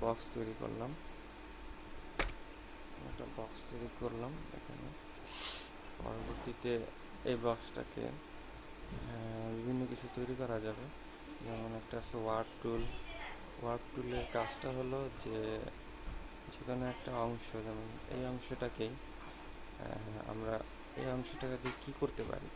Box তৈরি করলাম, এখানে। পরবর্তীতে এই বক্সটাকে বিভিন্ন কিছু তৈরি করা যাবে, যেমন একটা আছে ওয়ার্প টুল। ওয়ার্প টুলের কাজটা হলো যে কোনো একটা অংশ, যেমন এই অংশটাকেই আমরা এই অংশটাকে দিয়ে কী করতে পারি,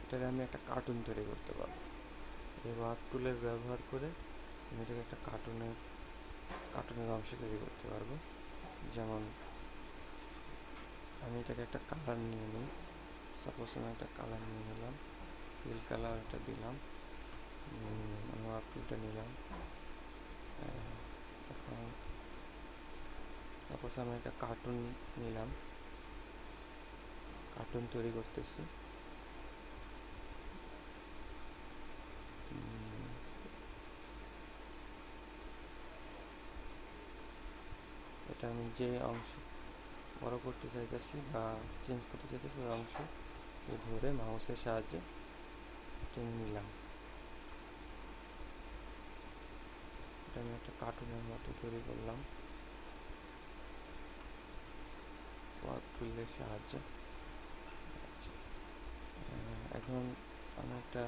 এটাকে আমি একটা কার্টুন তৈরি করতে পারবো। এই ওয়ার্প টুলের ব্যবহার করে আমি এটাকে একটা কার্টুনের অংশ তৈরি করতে পারবো। যেমন আমি এটাকে একটা কালার নিয়ে নিই, সাপোজ আমি একটা কালার নিয়ে নিলাম, ফিল কালারটা দিলাম, আমি ওয়ার্প টুলটা নিলাম। এখন সাপোজ আমি একটা কার্টুন নিলাম, কার্টুন তৈরি করতেছি। এটা আমি যে অংশ বড় করতে চাইতেছি বা চেঞ্জ করতে চাইতেছি ওই অংশ ধরে মাউসের সাহায্যে টেনে নিলাম। এটা আমি একটা কার্টুনের মতো তৈরি করলাম ওয়ার্প টুলের সাহায্যে। আচ্ছা, এখন আমি একটা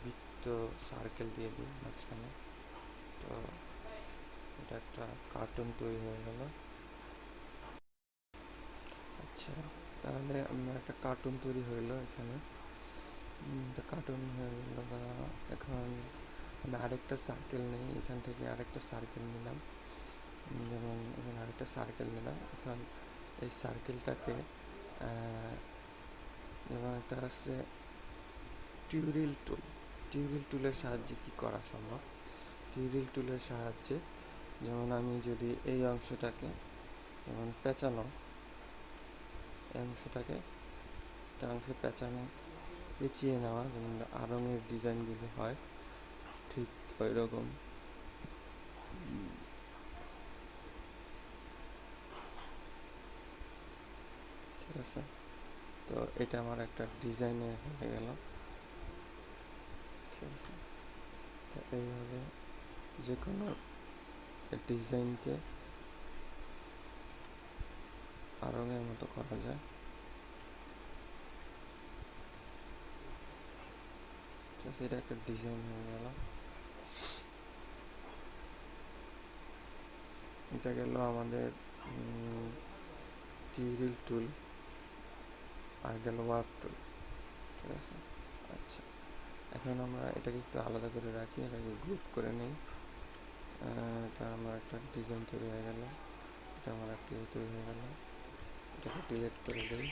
বৃত্ত সার্কেল দিয়ে দিই মাঝখানে, তো এটা একটা কার্টুন তৈরি হয়ে গেল। আচ্ছা, তাহলে আমরা একটা কার্টুন তৈরি হইলো এখানে, একটা কার্টুন হয়ে গেল। এখন আমি আরেকটা সার্কেল নিই, এখান থেকে আরেকটা সার্কেল নিলাম, যেমন এখানে আরেকটা সার্কেল নিলাম। এখন এই সার্কেলটাকে যেমন একটা আছে টিউরিল টুলের সাহায্যে কি করা সম্ভব। টিউরিল টুলের সাহায্যে যেমন আমি যদি এই অংশটাকে যেমন পেঁচানো, এই অংশটাকে একটা অংশে পেঁচিয়ে নেওয়া, যেমন আরঙের ডিজাইনগুলো হয় ঠিক ওই রকম। ঠিক আছে, তো এটা আমার একটা ডিজাইনে হয়ে গেল। ঠিক আছে, তো এইভাবে যে কোনো ডিজাইনকে আরঙের মতো করা যায়। ঠিক আছে, এটা একটা ডিজাইন হয়ে গেল। এটা গেল আমাদের টিউরিল টুল, আর গেল ওয়ার্প টুল। ঠিক আছে, আচ্ছা, এখন আমরা এটাকে একটু আলাদা করে রাখি, এটাকে গ্রুপ করে নিই। এটা আমার একটা ডিজাইন তৈরি হয়ে গেল, এটা আমার একটা তৈরি হয়ে গেল। এটাকে ডিলিট করে দিই।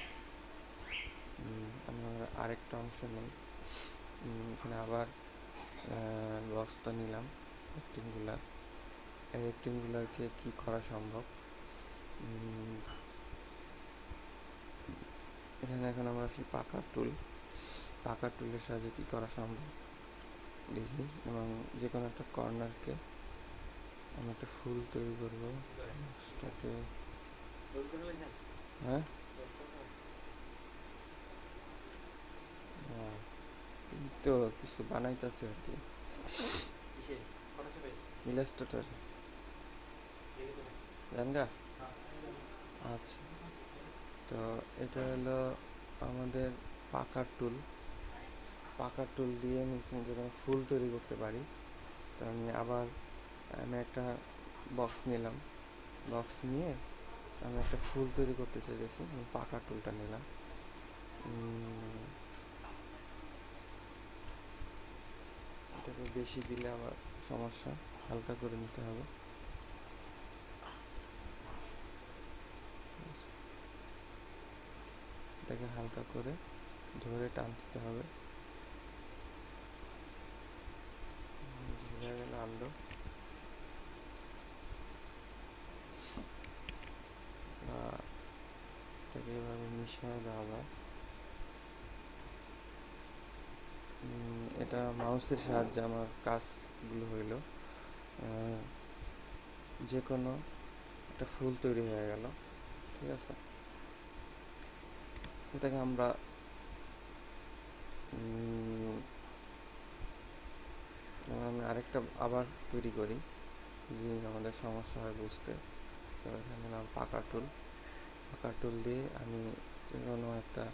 আমরা আরেকটা অংশ নিই, এখানে আবার বক্সটা নিলাম রেক্টেঙ্গুলার। এই রেক্টেঙ্গুলারকে কি করা সম্ভব, এখানে এখন আমরা আসি পাকা টুলের সাহায্যে কি করা সম্ভব দেখি। এবং যে কোনো একটা কর্নারকে আমি একটা ফুল তৈরি করবো, সেটাকে হ্যাঁ তো কিছু বানাইতেছে আর কি ইলাস্ট্রেটর জানগা। আচ্ছা, তো এটা হলো আমাদের পাকার টুল দিয়ে আমি যখন ফুল তৈরি করতে পারি। তো আমি একটা বক্স নিলাম, বক্স নিয়ে আমি একটা ফুল তৈরি করতে চাইতেছি, আমি পাকা টুলটা নিলাম। এটাকে বেশি দিলে আবার সমস্যা, হালকা করে নিতে হবে। এটাকে হালকা করে ধরে টান দিতে হবে, ঝুলে গেলে আনলো। এটাকে এভাবে মিশিয়ে দেওয়া যায়। এটা মাউসের সাহায্যে আমার কাজগুলো হইল, যে কোনো একটা ফুল তৈরি হয়ে গেল। ঠিক আছে, এটাকে আমরা আমি আরেকটা আবার তৈরি করি, যদি আমাদের সমস্যা হয় বুঝতে। তো এখানে নিলাম পাকা টুল। পাকা টুল দিয়ে আমি কোনো একটা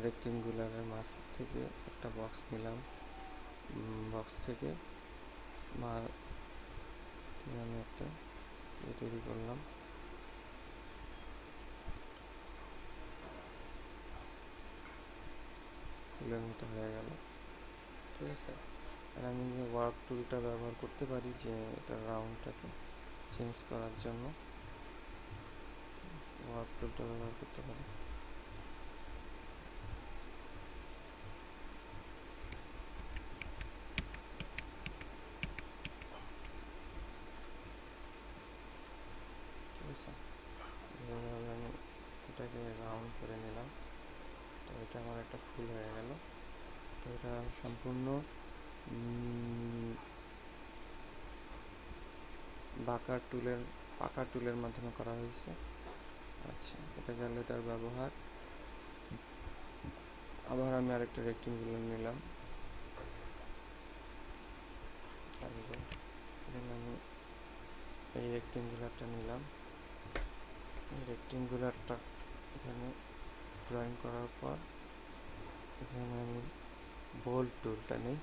রেক্টেঙ্গুলারের মাছ থেকে একটা বক্স নিলাম। বক্স থেকে আমি একটা তৈরি করলাম। ফুলের মতো হয়ে গেল, ঠিক আছে। আর আমি ওয়ার্প টুলটা ব্যবহার করতে পারি যে এটা রাউন্ডটাকে চেঞ্জ করার জন্য ওয়ার্প টুলটা ব্যবহার করতে পারি। ঠিক আছে, এইভাবে আমি এটাকে রাউন্ড করে নিলাম। তো এটা আমার একটা ফুল হয়ে গেল। তো এটা সম্পূর্ণ পাকা টুলের মাধ্যমে করা হয়েছে। আচ্ছা, এটা গেল এটার ব্যবহার। আবার আমি আরেকটা রেক্টেঙ্গুলার নিলাম। এখানে আমি এই রেক্টেঙ্গুলারটা নিলাম। এই রেক্টেঙ্গুলারটা এখানে ড্রয়িং করার পর এখানে আমি বোল্ট টুলটা নিই।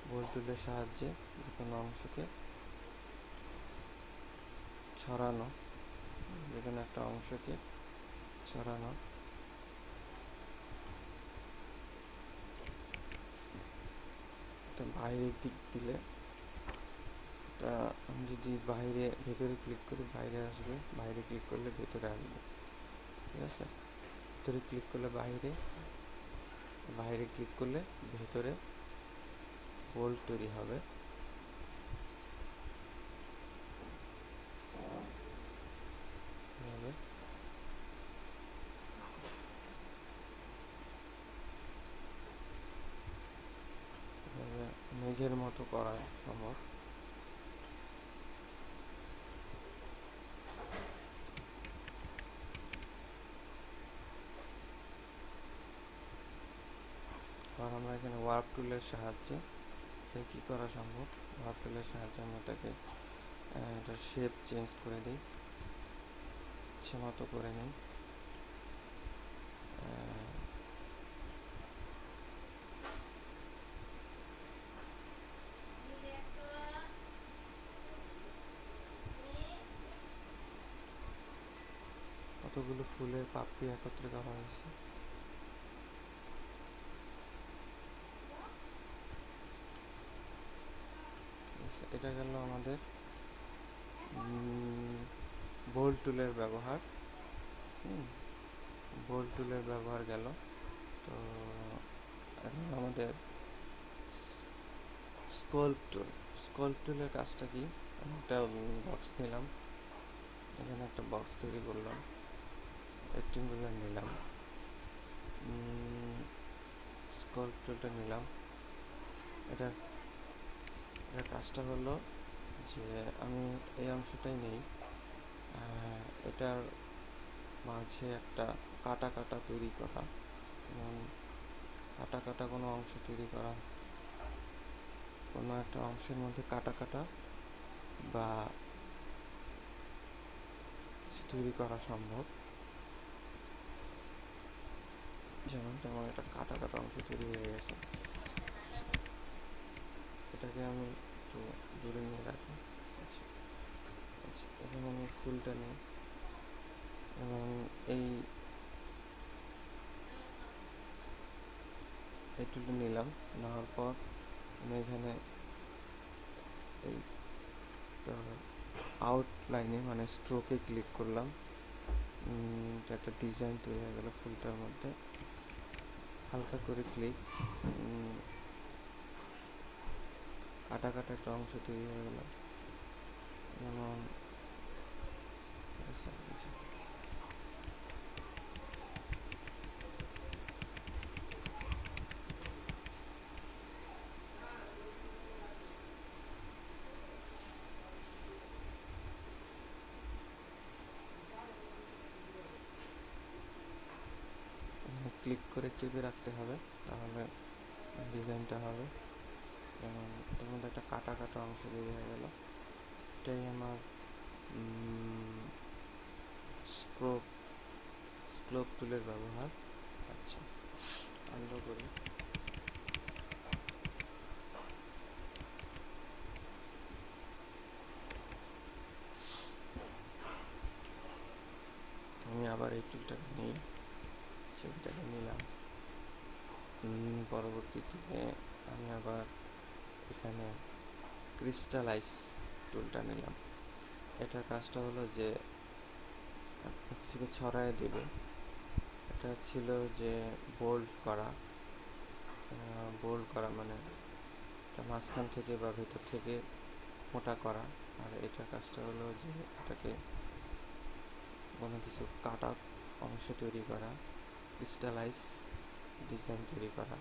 বোল্ট টুলের সাহায্যে কোনো অংশকে ছড়ানো, যেকোনো একটা অংশকে ছড়ানো। এটা বাইরের দিক দিলে তা আমি যদি ভেতরে ক্লিক করি বাইরে আসবে, বাইরে ক্লিক করলে ভেতরে আসবে, ঠিক আছে। ভেতরে ক্লিক করলে বাইরে ক্লিক করলে ভেতরে বোল্ট তৈরি হবে। মেঘের মতো করা সম্ভব। আর আমরা এখানে ওয়ার্প টুলের সাহায্যে কী করা সম্ভব, ওয়ার্প টুলের সাহায্যে আমরা এটাকে এটার শেপ চেঞ্জ করে দিই, ইচ্ছে মতো করে নিই। কতগুলো ফুলের পাপড়ি একত্রে করা হয়েছে। এটা গেল আমাদের বোল্ট টুলের ব্যবহার। বোল্ট টুলের ব্যবহার গেল। তো এখন আমাদের স্কল্প টুলের কাজটা কি, আমি একটা বক্স নিলাম, এখানে একটা বক্স তৈরি করলাম, রেক্টেঙ্গুলার নিলাম, স্কল্প টুলটা নিলাম। এটার কাজটা হলো যে আমি এই অংশটাই নেই, এটার মাঝে একটা কাটা তৈরি করা, কাটা কোনো অংশ তৈরি করা, কোনো একটা অংশের মধ্যে কাটা বা কিছু তৈরি করা সম্ভব। যেমন তেমন একটা কাটা অংশ তৈরি হয়ে গেছে। এটাকে আমি একটু দূরে নিয়ে রাখি। এখন আমি ফুলটা নিই এবং এই টুলটা নিলাম, নেওয়ার পর আমি এখানে এই আউটলাইনে মানে স্ট্রোকে ক্লিক করলাম। একটা ডিজাইন তৈরি হয়ে গেল ফুলটার মধ্যে। হালকা করে ক্লিক, কাটা একটা অংশ তৈরি হয়ে গেল। যেমন ক্লিক করে চেপে রাখতে হবে, তাহলে ডিজাইনটা হবে। যেমন এর মধ্যে একটা কাটা অংশ তৈরি হয়ে গেল। এটাই আমার স্ক্রোপ স্ক্লোপ টুলের ব্যবহার। আচ্ছা, আনলো করি। আমি আবার এই টুলটাকে নিই, ছবিটাকে নিলাম। পরবর্তীতে আমি আবার এখানে ক্রিস্টালাইজ টুলটা নিলাম। এটার কাজটা হলো যে কিছুকে ছড়ায় দেবে। এটা ছিল যে বোল্ড করা মানে এটা মাঝখান থেকে বা ভেতর থেকে মোটা করা। আর এটার কাজটা হলো যে এটাকে কোনো কিছু অংশ তৈরি করা, ক্রিস্টালাইজ ডিজাইন তৈরি করা।